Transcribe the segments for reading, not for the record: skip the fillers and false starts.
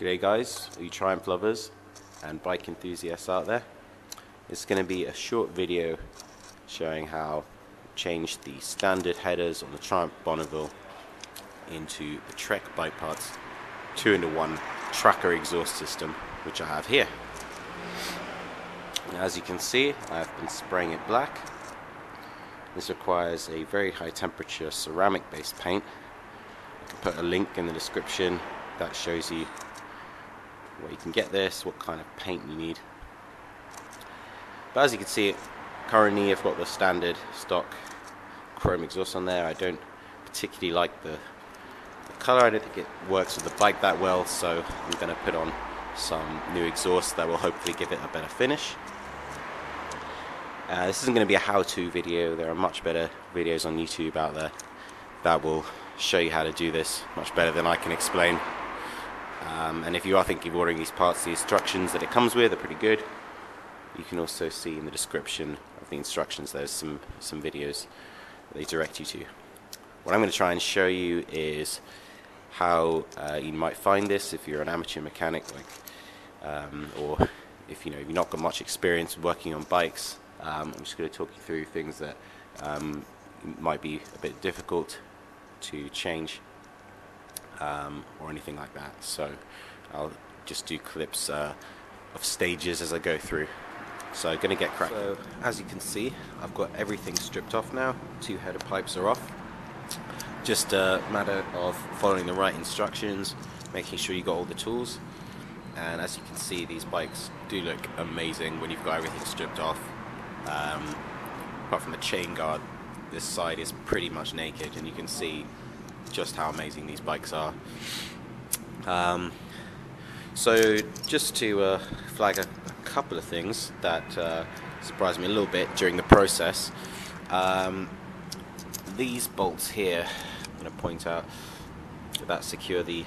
G'day guys, all you Triumph lovers and bike enthusiasts out there. It's going to be a short video showing how to change the standard headers on the Triumph Bonneville into the Trek bike parts 2-in-1 tracker exhaust system, which I have here. Now, as you can see, I've been spraying it black. This requires a very high temperature ceramic based paint. I can put a link in the description that shows you where you can get this, what kind of paint you need. But as you can see, currently I've got the standard stock chrome exhaust on there. I don't particularly like the colour. I don't think it works with the bike that well, so I'm going to put on some new exhaust that will hopefully give it a better finish. This isn't going to be a how-to video. There are much better videos on YouTube out there that will show you how to do this much better than I can explain. And if you are thinking of ordering these parts, the instructions that it comes with are pretty good. You can also see in the description of the instructions there's some videos that they direct you to. What I'm going to try and show you is how you might find this if you're an amateur mechanic, or if you've not got much experience working on bikes. I'm just going to talk you through things that might be a bit difficult to change. Or anything like that. So I'll just do clips of stages as I go through. So I'm going to get cracking. So as you can see, I've got everything stripped off now. 2 header pipes are off. Just a matter of following the right instructions, making sure you got all the tools. And as you can see, these bikes do look amazing when you've got everything stripped off. Apart from the chain guard, this side is pretty much naked, and you can see just how amazing these bikes are. So just to flag a couple of things that surprised me a little bit during the process. These bolts here, I'm going to point out, that secure the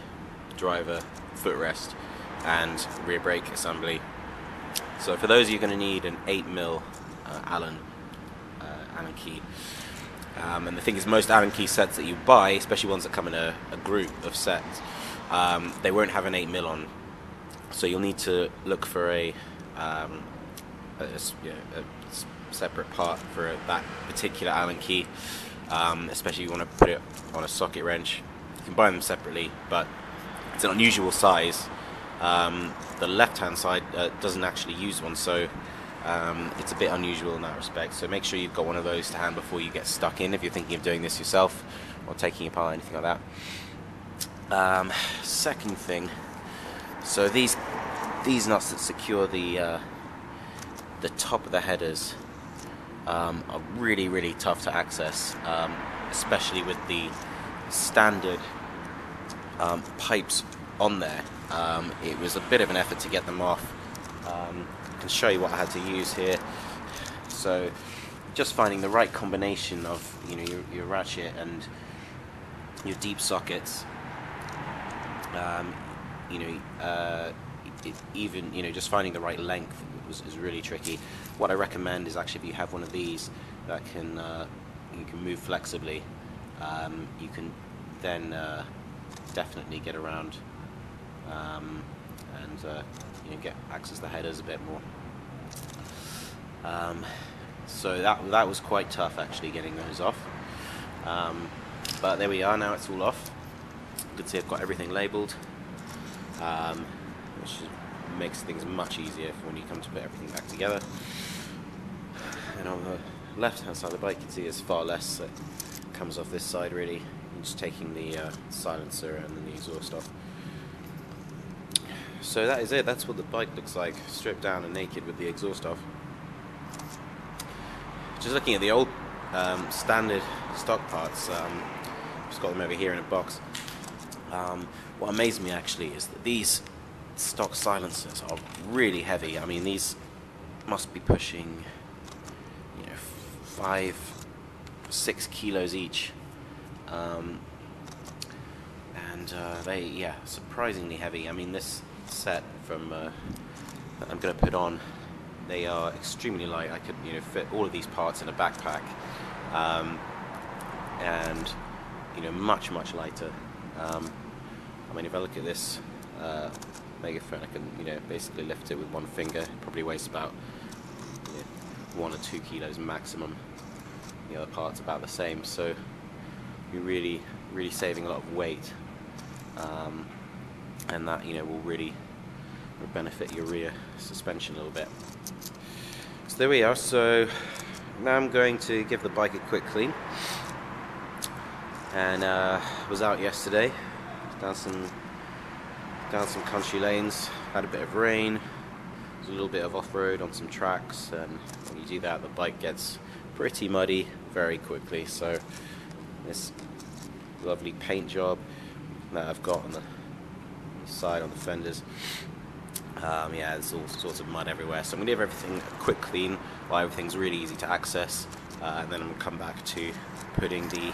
driver footrest and rear brake assembly. So for those, you're going to need an 8mm Allen key. And the thing is, most Allen key sets that you buy, especially ones that come in a group of sets, they won't have an 8mm on. So you'll need to look for a separate part for that particular Allen key, especially if you want to put it on a socket wrench. You can buy them separately, but it's an unusual size. The left-hand side doesn't actually use one, so it's a bit unusual in that respect. So make sure you've got one of those to hand before you get stuck in, if you're thinking of doing this yourself or taking apart anything like that. Second thing, so these nuts that secure the top of the headers are really tough to access, especially with the standard pipes on there. It was a bit of an effort to get them off. I can show you what I had to use here. So just finding the right combination of your ratchet and your deep sockets. Just finding the right length is really tricky. What I recommend is actually, if you have one of these that you can move flexibly, you can then definitely get around and get access the headers a bit more. So that was quite tough, actually, getting those off. But there we are. Now it's all off. You can see I've got everything labelled, which makes things much easier when you come to put everything back together. And on the left-hand side of the bike, you can see there's far less that comes off this side, really. I'm just taking the silencer and then the exhaust off. So that is it. That's what the bike looks like, stripped down and naked with the exhaust off. Just looking at the old standard stock parts, just got them over here in a box. What amazed me actually is that these stock silencers are really heavy. I mean, these must be pushing 5-6 kilos each, and they surprisingly heavy. I mean, this set from that I'm going to put on, they are extremely light. I could fit all of these parts in a backpack, and much lighter. I mean, if I look at this megaphone. I can, basically lift it with one finger. It probably weighs about 1 or 2 kilos maximum. The other part's about the same, so you're really saving a lot of weight, and that will really benefit your rear suspension a little bit. So there we are. So now I'm going to give the bike a quick clean, and was out yesterday down some country lanes, had a bit of rain, there's a little bit of off-road on some tracks, and when you do that the bike gets pretty muddy very quickly. So this lovely paint job that I've got on the side, on the fenders, yeah, there's all sorts of mud everywhere, so I'm going to give everything a quick clean while everything's really easy to access, and then I'm going to come back to putting the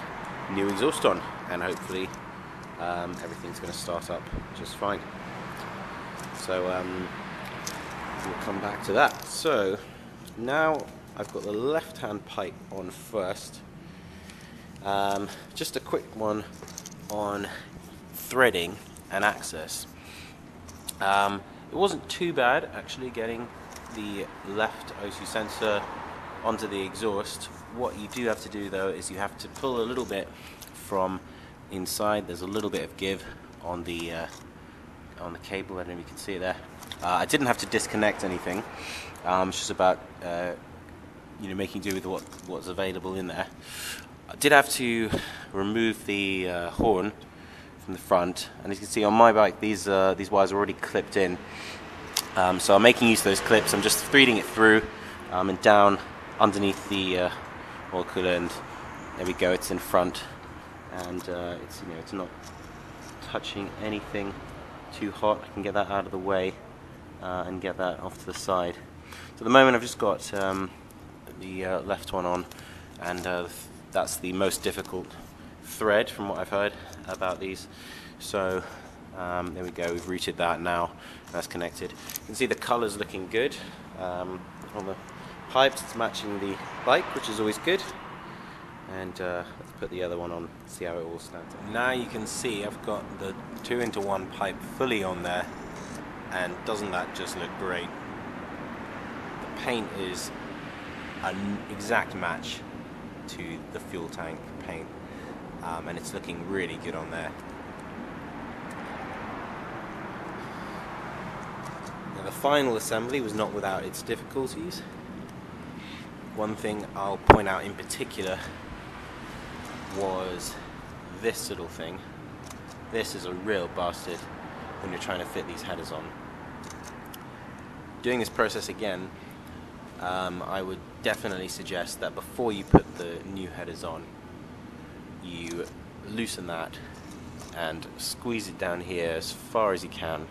new exhaust on, and hopefully everything's going to start up just fine. So we'll come back to that. So now I've got the left hand pipe on first. Just a quick one on threading and access. It wasn't too bad actually getting the left O2 sensor onto the exhaust. What you do have to do though is you have to pull a little bit from inside. There's a little bit of give on the cable. I don't know if you can see it there. I didn't have to disconnect anything. It's just about making do with what's available in there. I did have to remove the horn from the front, and as you can see on my bike, these wires are already clipped in. So I'm making use of those clips. I'm just threading it through and down underneath the oil cooler, and there we go. It's in front, and it's not touching anything too hot. I can get that out of the way and get that off to the side. So at the moment I've just got the left one on, and that's the most difficult thread from what I've heard about these. So there we go, we've routed that now, that's connected. You can see the colours looking good on the pipes. It's matching the bike, which is always good. And let's put the other one on, see how it all stands out. Now you can see I've got the 2-into-1 pipe fully on there, and doesn't that just look great? The paint is an exact match to the fuel tank paint, and it's looking really good on there. Now the final assembly was not without its difficulties. One thing I'll point out in particular was this little thing. This is a real bastard when you're trying to fit these headers on. Doing this process again, I would definitely suggest that before you put the new headers on, you loosen that and squeeze it down here as far as you can.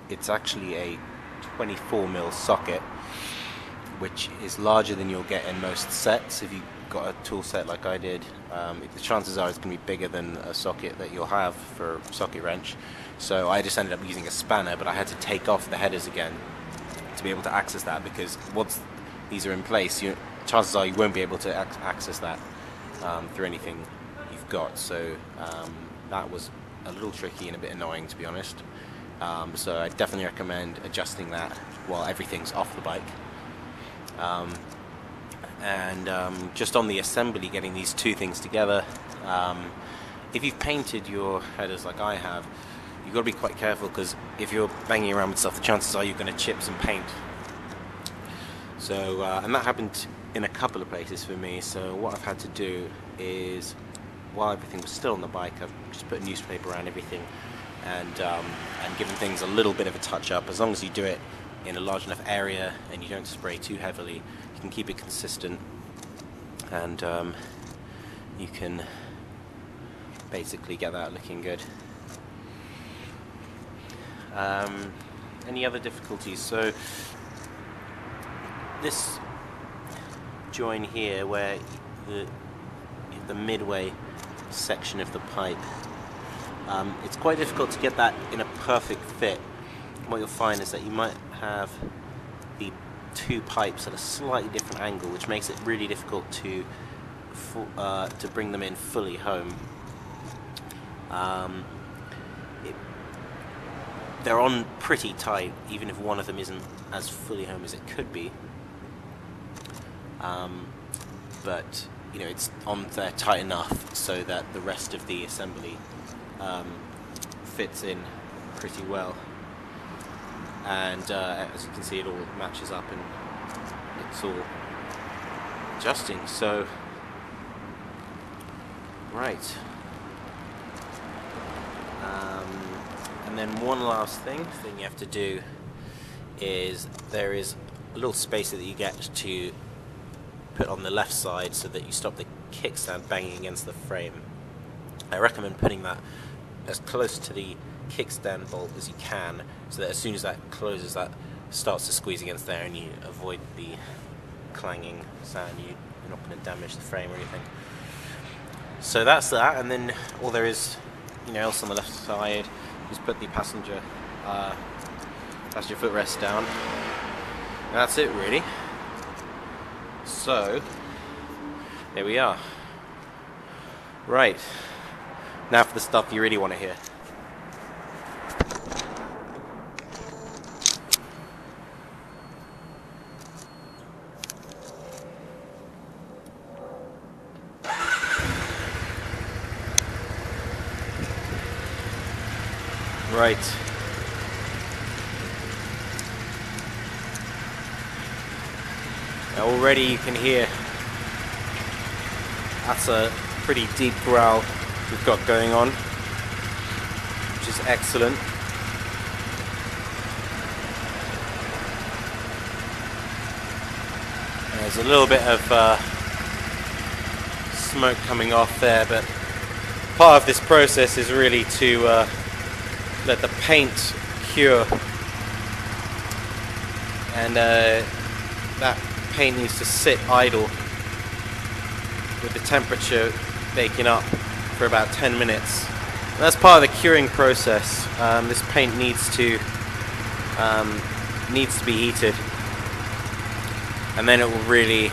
It's actually a 24mm socket, which is larger than you'll get in most sets. If you've got a tool set like I did, the chances are it's going to be bigger than a socket that you'll have for a socket wrench. So I just ended up using a spanner, but I had to take off the headers again to be able to access that, because once these are in place, chances are you won't be able to access that through anything you've got. So that was a little tricky and a bit annoying, to be honest. So I definitely recommend adjusting that while everything's off the bike. Just on the assembly, getting these two things together, if you've painted your headers like I have, you've got to be quite careful, because if you're banging around with stuff, the chances are you're going to chip some paint. So and that happened in a couple of places for me. So what I've had to do is, while everything was still on the bike, I've just put newspaper around everything and given things a little bit of a touch up. As long as you do it in a large enough area and you don't spray too heavily, you can keep it consistent, and you can basically get that looking good. Any other difficulties? So this join here, where the midway section of the pipe, it's quite difficult to get that in a perfect fit. What you'll find is that you might have the two pipes at a slightly different angle, which makes it really difficult to bring them in fully home. They're on pretty tight, even if one of them isn't as fully home as it could be. But you know, it's on there tight enough so that the rest of the assembly fits in pretty well. And as you can see, it all matches up and it's all adjusting. So, right. And then one last thing you have to do is there is a little spacer that you get to put on the left side so that you stop the kickstand banging against the frame. I recommend putting that as close to the kickstand bolt as you can, so that as soon as that closes, that starts to squeeze against there and you avoid the clanging sound. You're not going to damage the frame or anything. So that's that, and then all there is, you know, else on the left side is put the passenger footrest down. And that's it, really. So there we are. Right, now for the stuff you really want to hear. Right. Now already you can hear that's a pretty deep growl we've got going on, which is excellent. There's a little bit of smoke coming off there, but part of this process is really to let the paint cure, and that paint needs to sit idle with the temperature baking up for about 10 minutes. And that's part of the curing process. This paint needs to be heated, and then it will really,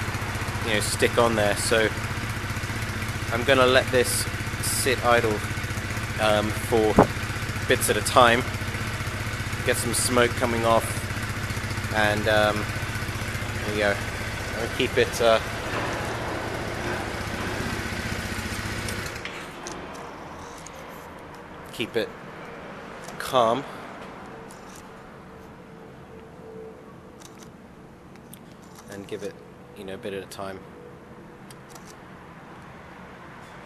you know, stick on there. So I'm going to let this sit idle for bits at a time, get some smoke coming off, and there we go. I'll keep it calm. And give it, you know, a bit at a time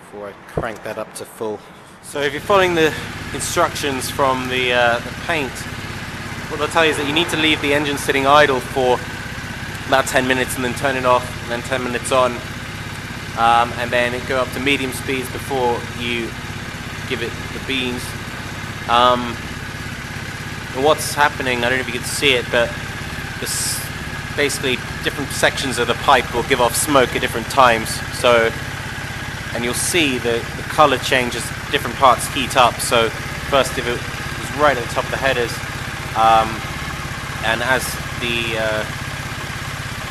before I crank that up to full. So if you're following the instructions from the paint, what I'll tell you is that you need to leave the engine sitting idle for about 10 minutes and then turn it off, and then 10 minutes on, and then go up to medium speeds before you give it the beans. And what's happening, I don't know if you can see it, but this basically different sections of the pipe will give off smoke at different times. So, and you'll see the color changes, different parts heat up. So first, if it was right at the top of the headers, and as the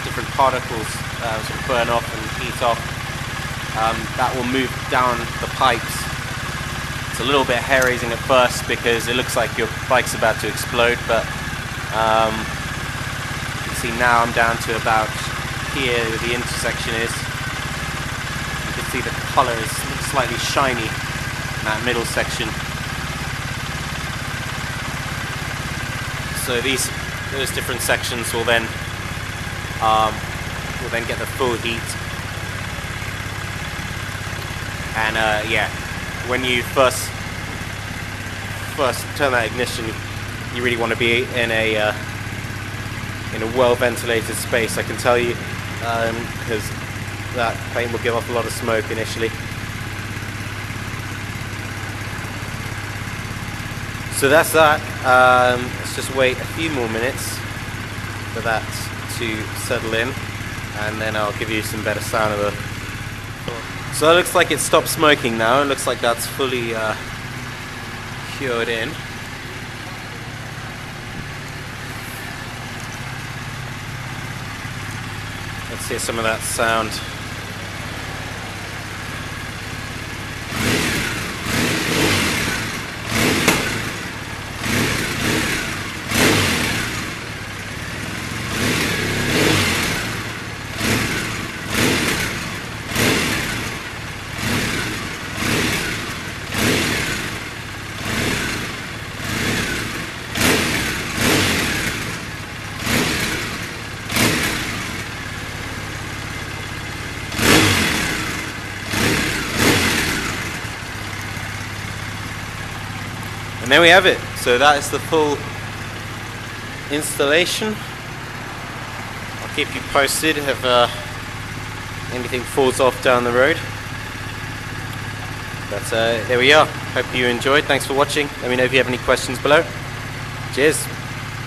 different particles sort of burn off and heat off, that will move down the pipes. It's a little bit hair-raising at first because it looks like your bike's about to explode, but you can see now I'm down to about here where the intersection is. You can see the color is slightly shiny in that middle section. So those different sections will then get the full heat. And yeah, when you first turn that ignition, you really want to be in a well ventilated space, I can tell you, because that paint will give off a lot of smoke initially. So that's that. Let's just wait a few more minutes for that to settle in, and then I'll give you some better sound of the. So it looks like it stopped smoking now. It looks like that's fully cured in. Let's hear some of that sound. there we have it. So that is the full installation. I'll keep you posted if anything falls off down the road. But there we are. Hope you enjoyed. Thanks for watching. Let me know if you have any questions below. Cheers.